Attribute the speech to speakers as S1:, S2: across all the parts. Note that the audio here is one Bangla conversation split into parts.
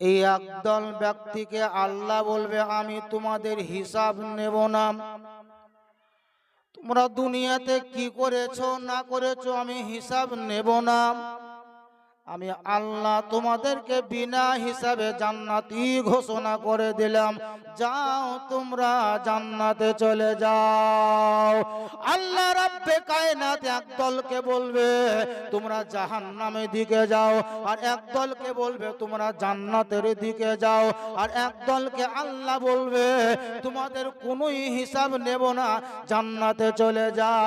S1: এই একদল ব্যক্তিকে আল্লাহ বলবে আমি তোমাদের হিসাব নেব না। তোমরা দুনিয়াতে কি করেছো না করেছো আমি হিসাব নেব না। আমি আল্লাহ তোমাদেরকে বিনা হিসাবে জান্নাতি ঘোষণা করে দিলাম। যাও তোমরা জান্নাতে চলে যাও। আল্লাহ রাব্বে কায়নাত একদলকে বলবে তোমরা জাহান্নামের দিকে যাও, আর একদলকে বলবে তোমরা জান্নাতের দিকে যাও। আর একদলকে আল্লাহ বলবে তোমাদের কোনোই হিসাব নেব না, জান্নাতে চলে যাও।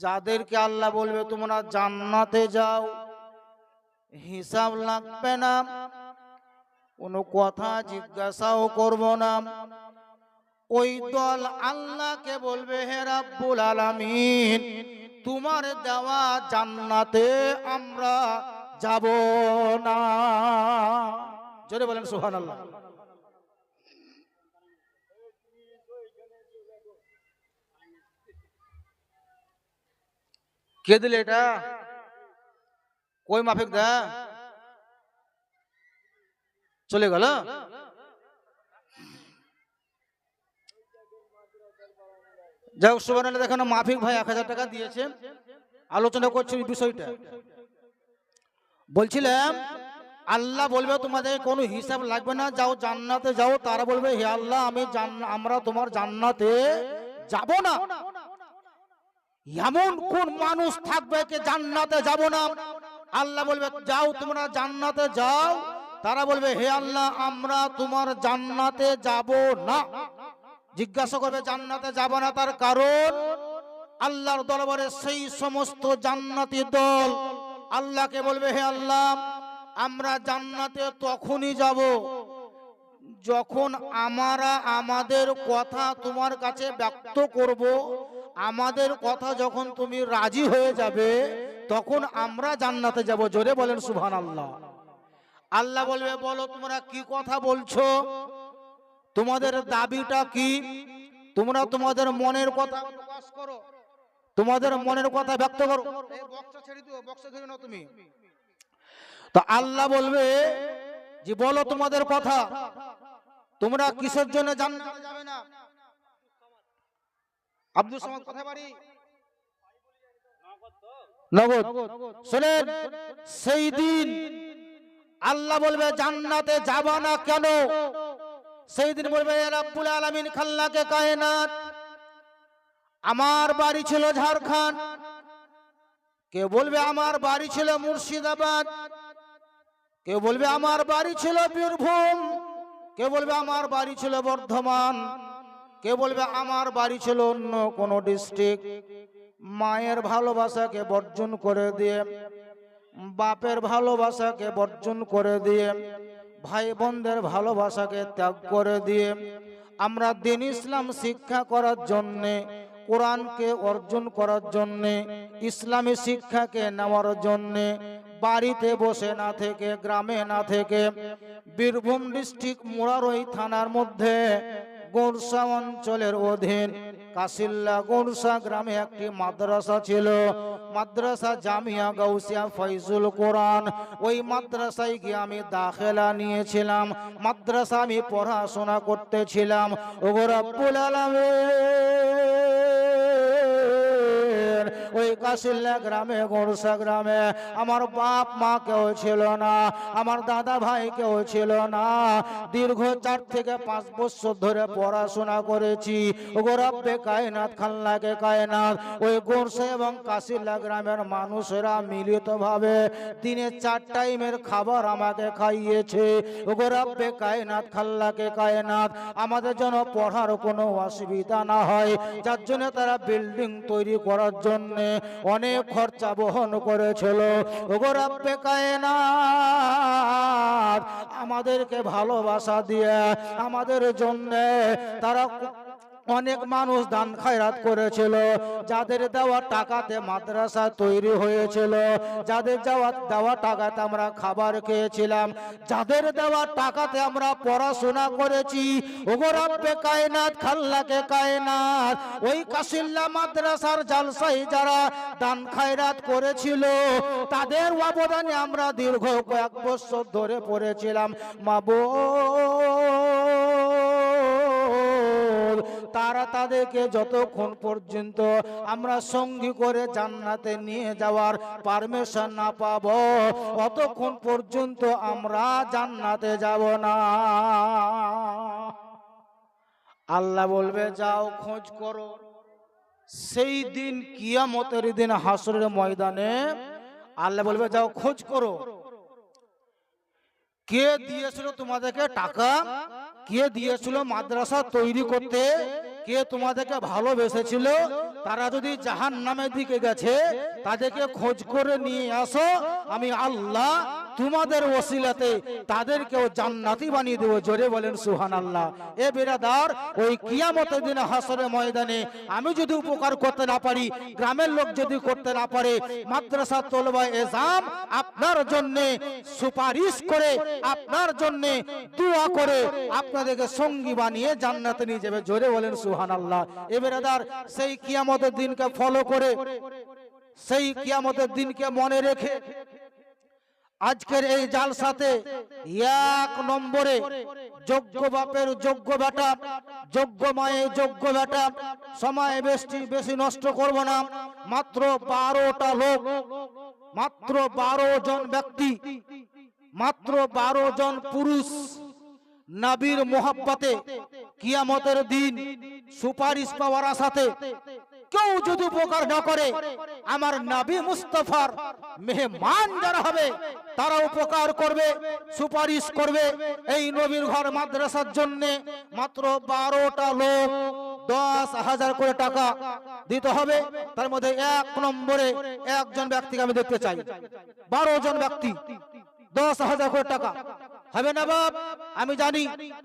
S1: যাদেরকে আল্লাহ বলবে তোমরা জান্নাতে যাও, হিসাব লাগবে না, কোনো কথা জিজ্ঞাসাও করব না, ওই দল আল্লাহকে বলবে হে রাব্বুল আলামিন তোমার দেওয়া জান্নাতে আমরা যাব না। জোরে বলেন সুবহানাল্লাহ। কে দিলে এটা? কই মাফিক দা চলে গেল। যাই হোক সুবহানাল্লাহ। দেখেন মাফিক ভাই 1000 টাকা দিয়েছে। আলোচনা করছি এই বিষয়টা। বলছিলাম আল্লাহ বলবে তোমাদের কোনো হিসাব লাগবে না, যাও জান্নাতে যাও। তারা বলবে হে আল্লাহ আমরা তোমার জান্নাতে যাব না। এমন কোন মানুষ থাকবে যে জান্নাতে যাব না? আল্লাহ বলবে যাও তোমরা জান্নাতে যাও। তারা বলবে হে আল্লাহ আমরা তোমার জান্নাতে যাব না। জিজ্ঞাসা করবে জান্নাতে যাব না তার কারণ? আল্লাহর দরবারে সেই সমস্ত জান্নাতি দল আল্লাহকে বলবে হে আল্লাহ আমরা জান্নাতে তখনই যাব যখন আমরা আমাদের কথা তোমার কাছে ব্যক্ত করব, আমাদের কথা যখন তুমি রাজি হয়ে যাবে তখন আমরা জান্নাতে যাব। জোরে বলেন সুবহানাল্লাহ। আল্লাহ বলবে বলো তোমরা কি কথা বলছো, তোমাদের দাবিটা কি? তোমরা তোমাদের মনের কথা প্রকাশ করো, তোমাদের মনের কথা ব্যক্ত করো। এই বক্সটা ছেড়ে দিও, বক্সটা ধরে নাও তুমি। তো আল্লাহ বলবে যে বলো তোমাদের কথা, তোমরা কিসের জন্য জান্নাতে যাবে না? আব্দুল সামাদ কোথায় বাড়ি? নগদ। শুনেন সেই দিন আল্লাহ বলবে জান্নাতে যাবা না কেন? সেই দিন বলবে রাব্বুল আলামিন খাল্লাকে কায়নাত আমার বাড়ি ছিল ঝাড়খণ্ড, কেউ বলবে আমার বাড়ি ছিল মুর্শিদাবাদ, কেউ বলবে আমার বাড়ি ছিল বীরভূম, কেউ বলবে আমার বাড়ি ছিল বর্ধমান, কেউ বলবে আমার বাড়ি ছিল অন্য কোনো ডিস্ট্রিক্ট। মায়ের ভালোবাসাকে বর্জন করে দিয়ে, বাপের ভালোবাসাকে বর্জন করে দিয়ে, ভাই বোনদের ভালোবাসাকে ত্যাগ করে দিয়ে আমরা দ্বীন ইসলাম শিক্ষা করার জন্যে, কোরআনকে অর্জন করার জন্যে, ইসলামী শিক্ষাকে নেওয়ার জন্যে বাড়িতে বসে না থেকে, গ্রামে না থেকে বীরভূম ডিস্ট্রিক্ট মুরারই থানার মধ্যে গোরসা অঞ্চলের অধীন কাসিল্লা গোরসা গ্রামে একটি মাদ্রাসা ছিল, মাদ্রাসা জামিয়া গাউসিয়া ফয়জুল কোরআন। ওই মাদ্রাসায় গিয়ে আমি দাখিলা নিয়েছিলাম, মাদ্রাসা আমি পড়াশোনা করতেছিলাম। ওগো রব্বুল আলামিন ওই কাসিল্লা গ্রামে, গোরসা গ্রামে আমার বাপ মা কেউ ছিল না, আমার দাদা ভাই কেউ ছিল না। দীর্ঘ 4 থেকে 5 বছর ধরে পড়াশোনা করেছি। ওগো রব্বে কায়নাত খাল্লাকে কায়নাত ওই গোরসা এবং কাসিল্লা গ্রামের মানুষেরা মিলিতভাবে দিনে 4 টাইমের খাবার আমাকে খাইয়েছে। ওগো রব্বে কায়নাত খাল্লাকে কায়নাত আমাদের যেন পড়ার কোনো অসুবিধা না হয়, যার জন্য তারা বিল্ডিং তৈরি করার জন্য অনেক খরচা বহন করেছিল। ওগো রব্বে কায়নাত আমাদেরকে ভালোবাসা দিয়ে আমাদের জন্য তারা অনেক মানুষ দান খয়রাত করেছিল, যাদের দেওয়া টাকাতে মাদ্রাসা তৈরি হয়েছিল, যাদের দেওয়া টাকাতে আমরা খাবার খেয়েছিলাম, যাদের দেওয়া টাকাতে আমরা পড়াশোনা করেছি। ওগো রব্বে কায়নাত, খাল্লাকে কায়নাত, ওই কাশিল্লা মাদ্রাসার জালসায় যারা দান খয়রাত করেছিল, তাদের অবদানে আমরা দীর্ঘ কয়েক বছর ধরে পড়েছিলাম। মাবুদ, তারা তাদেরকে যতক্ষণ পর্যন্ত আমরা সঙ্গী করে জান্নাতে নিয়ে যাওয়ার পারমিশন না পাবো, ততক্ষণ পর্যন্ত আমরা জান্নাতে যাব না। আল্লাহ বলবে যাও খোঁজ করো। সেই দিন কিয়ামতের দিন হাসরের ময়দানে আল্লাহ বলবে যাও খোঁজ করো, কে দিয়েছিল তোমাদেরকে টাকা, কে দিয়েছিল মাদ্রাসা তৈরি করতে, কে তোমাদেরকে ভালোবেসেছিল, তারা যদি জাহান্নামের দিকে গেছে তাদেরকে খোঁজ করে নিয়ে আসো, আমি আল্লাহ তোমাদের ওসিলাতে তাদেরকেও জান্নাতি বানিয়ে দেব। জোরে বলেন সুবহানাল্লাহ। এ বিরাদার, ওই কিয়ামতের দিন হাসরের ময়দানে আমি যদি উপকার করতে না পারি, গ্রামের লোক যদি করতে না পারে, মাদ্রাসা তলবায়ে এজাম আপনার জন্য সুপারিশ করে, আপনার জন্য দোয়া করে আপনাদেরকে সঙ্গী বানিয়ে জান্নাতে নিয়ে যাবে। জোরে বলেন সুবহানাল্লাহ। এ বিরাদার, সেই কিয়ামতের দিনকে ফলো করে, সেই কিয়ামতের দিনকে মনে রেখে আজকের এই জালসাতে এক নম্বরে যোগ্য বাপের যোগ্য বেটা, যোগ্য মায়ের যোগ্য বেটা, সময় বেশি নষ্ট করব না। মাত্র 12টা লোক, মাত্র 12 জন ব্যক্তি, মাত্র 12 জন পুরুষ নবীর মোহাব্বতে কিয়ামতের দিন সুপারিশ পাওয়ার আশাতে কেউ যদি উপকার না করে, আমার নবী মুস্তাফার মেহমান যারা হবে তারা উপকার করবে, সুপারিশ করবে এই নবীর ঘর মাদ্রাসার জন্য। মাত্র 12টা লোক 10,000 করে টাকা দিতে হবে। তার মধ্যে 1 নম্বরে একজন ব্যক্তিকে আমি দেখতে চাই। 12 জন ব্যক্তি 10,000 করে টাকা হবে না বাপ? আমি জানি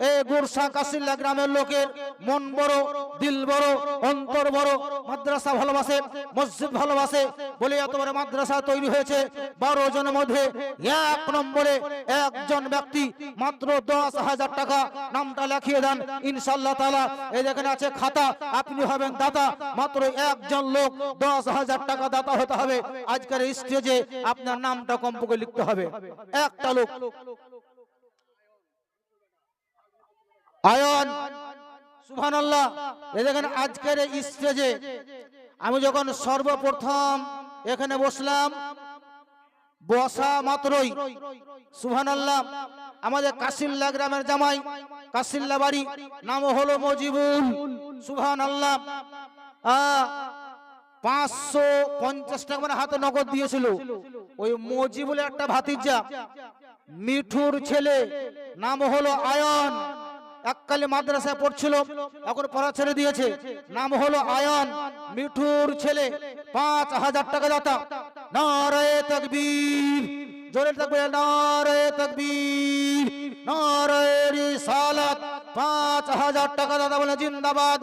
S1: এই গুরসা কাশিল্লা গ্রামের লোকের মন বড়, দিল বড়, অন্তর বড়, মাদ্রাসা ভালোবাসে, মসজিদ ভালোবাসে বলে এত বড় মাদ্রাসা তৈরি হয়েছে। 12 জনের মধ্যে 1 নম্বরে একজন ব্যক্তি মাত্র 10,000 টাকা, নামটা লিখিয়ে দেন ইনশাআল্লাহ তাআলা। এই দেখেন আছে খাতা, আপনি হবেন দাতা। মাত্র একজন লোক 10,000 টাকা দাতা হতে হবে। আজকের এই স্টেজে আপনার নামটা কমপক্ষে লিখতে হবে। একটা লোক আয়ন, সুবহানাল্লাহ। এই দেখেন আজকের এই স্টেজে আমি যখন সর্বপ্রথম এখানে বসলাম, বসা মাত্রই সুবহানাল্লাহ আমাদের কাশিল্লা গ্রামের জামাই, কাশিল্লা বাড়ি, নাম হলো মজিবুল, সুবহানাল্লাহ। 550 টাকা মানে হাতে নগদ দিয়েছিল। ওই মজিবুলের একটা ভাতিজা মিঠুর ছেলে, নাম হলো আয়ন, এককালে মাদ্রাসায় পড়ছিল, এখন পড়া ছেড়ে দিয়েছে, নাম হলো আয়ন, মিঠুর ছেলে 5,000 টাকা দাতা। নারায়ে তাকবীর, জোরে তাকবীর, নারায়ে তাকবীর, নারায়ে রিসালাত। 5,000 টাকা দাতা বলে জিন্দাবাদ।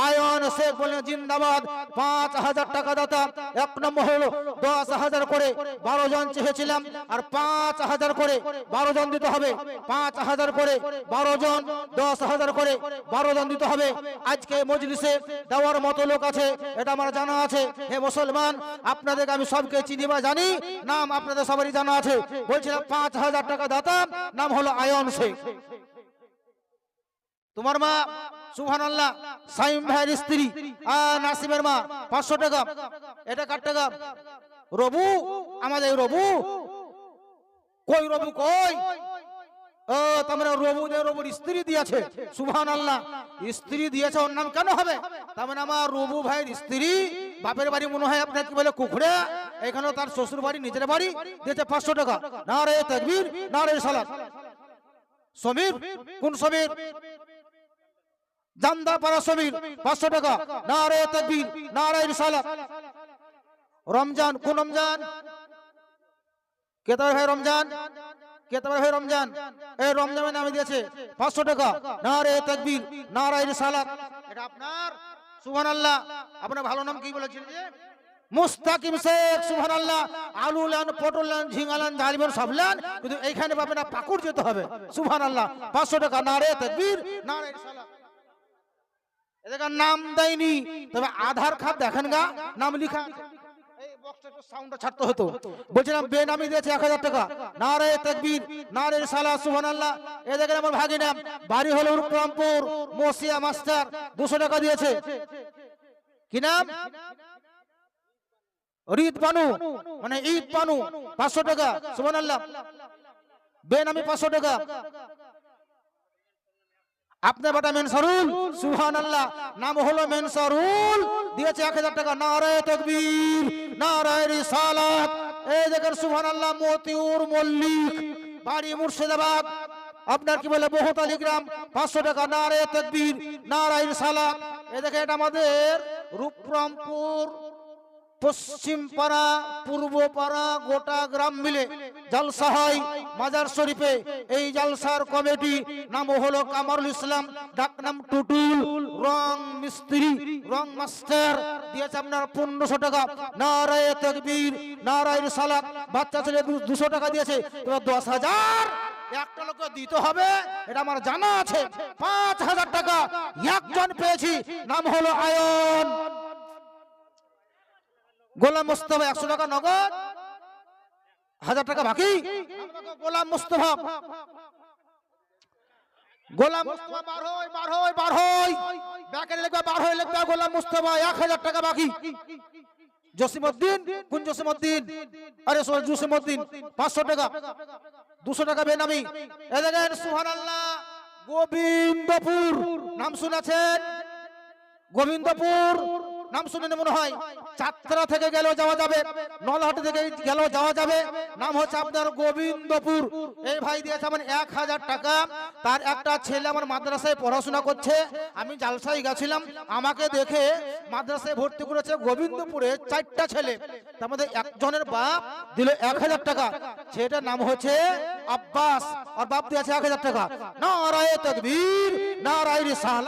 S1: আয়ন শেখ বলে জিন্দাবাদ। 5,000 টাকা দাতা। 1 নম্বর হলো 10,000 করে 12 জন চেয়েছিলাম, আর 5,000 করে 12 জন দিতে হবে। 5,000 করে 12 জন, 10,000 করে 12 জন দিতে হবে। আজকে মজলিসে দেওয়ার মতো লোক আছে, এটা আমার জানা আছে। হে মুসলমান, আপনাদেরকে আমি সবকে চিনি বা জানি, নাম আপনাদের সবারই জানা আছে। বলছিলাম 5,000 টাকা দাতা, নাম হলো আয়ন শেখ। তোমার মা সুবহানাল্লাহ সাইম ভাইয়ের স্ত্রী নাসিমের মা 500 টাকা। এটা কার টাকা? রবু, আমাদের রবু। কই রবু কই? ও তোমরা রবু দে, রবুর স্ত্রী দিয়েছে। সুবহানাল্লাহ, স্ত্রী দিয়েছে, ওর নাম কেন হবে? তার মানে আমার রবু ভাইয়ের স্ত্রী, বাপের বাড়ি মনে হয় আপনার কি বলে কুখড়ে, এখানেও তার শ্বশুর বাড়ি নিজের বাড়ি, দিয়েছে 500 টাকা। নারায়ে তাকবীর, নারায়ে রিসালাত। সমীর, কোন সমীর? জামদাপাড়া সমীর 500 টাকা। নারায়ে তাকবীর, নারায়ে রিসালাত। রমজান, কোন রমজান? কে তার ভাই রমজান? কে তোমার ভাই রমজান, এই রমজানের নামে দিয়েছে 500 টাকা। নারে তাকবীর, নারায়ে রিসালাত। এটা আপনার সুবহানাল্লাহ। আপনার ভালো নাম কি বলেছেন? যে মুস্তাকিম শেখ। সুবহানাল্লাহ। আলু লান, পটল লান, ঝিঙ্গা লান, ঝালিবেন সব লান, কিন্তু এইখানে পাবেন না, পাকুড় যেতে হবে। সুবহানাল্লাহ। 500 টাকা। নারে তাকবীর, নারায়ে রিসালাত। এদের নাম দেয়নি, তবে আধার কার্ড দেখেন গা নাম লেখা আছে। এই বক্সটা একটু সাউন্ডটা ছাড়তে হতো। বলছিলাম বেনামি দিয়েছে 1000 টাকা। নারে তাকবীর, নারে রিসালাত। সুবহানাল্লাহ। এই দেখেন আমার ভাগিনা, বাড়ি হলো রূপরামপুর, মসিয়া মাস্টার, 200 টাকা দিয়েছে। কি নাম? রিদ বানু, মানে ঈদ বানু, 500 টাকা। সুবহানাল্লাহ। বেনামি 500 টাকা। আপনার বেটা মেনসারুল। সুবহানাল্লাহ। নাম হলো মেনসারুল, দিয়েছে 1000 টাকা। নারায়ে তাকবীর, নারায়ে রিসালাত। এই দেখেন সুবহানাল্লাহ। মতিউর মল্লিক, বাড়ি মুর্শিদাবাদ, আপনার কি বলে বহুতালি গ্রাম, 500 টাকা। নারায়ে তাকবীর, নারায়ে রিসালাত। এই দেখেন এটা আমাদের রূপরামপুর পশ্চিম পাড়া, পূর্ব পাড়া, গোটা গ্রাম মিলে জলসা হয় মাজার শরীফে। এই জলসার কমিটি নাম হলো কামারুল ইসলাম, ডাক নাম টুটুল, রং মিস্ত্রি, রং মাস্টার, দিয়েছে আপনার 1500 টাকা। নারায়ে তাকবীর, নারায়ে রিসালাত। বাচ্চা ছেলে 200 টাকা দিয়েছে। এবার 10,000 একটা লোককে দিতে হবে, এটা আমার জানা আছে। 5000 টাকা একজন পেয়েছি, নাম হলো আয়ন। গোলাম মুস্তফা 100 টাকা নগদ, 1000 টাকা বাকি। গোলাম মুস্তফা, গোলাম মুস্তফা বার হয়, বার হয়, বার হয়, ব্যাকের লিখবে, বার হয় লিখবে গোলাম মুস্তফা, 1000 টাকা বাকি। জসিমউদ্দিন, কোন জসিমউদ্দিন? আরে জসিমউদ্দিন, 500 টাকা। 200 টাকা বেনামি। এই দেখেন সুবহানাল্লাহ। গোবিন্দপুর, নাম শুনেছেন? গোবিন্দপুর নাম শুনে মনে হয় চাত্রা থেকে গেলেও যাওয়া যাবে, নলহাটি থেকে গেলেও যাওয়া যাবে। নাম হচ্ছে আপনার গোবিন্দপুর। এই ভাই দিয়েছে আমার 1000 টাকা। তার একটা ছেলে আমার মাদ্রাসায় পড়াশোনা করছে, আমি জালসায় গেছিলাম, আমাকে দেখে মাদ্রাসায় ভর্তি করেছে। গোবিন্দপুরে 4টা ছেলে, তার মধ্যে একজনের বাপ দিল 1000 টাকা। ছেলেটার নাম হচ্ছে আব্বাস, আর বাপ দিয়েছে 1000 টাকা। নারায়ে তাকবীর, নারায়ে রিসালাত।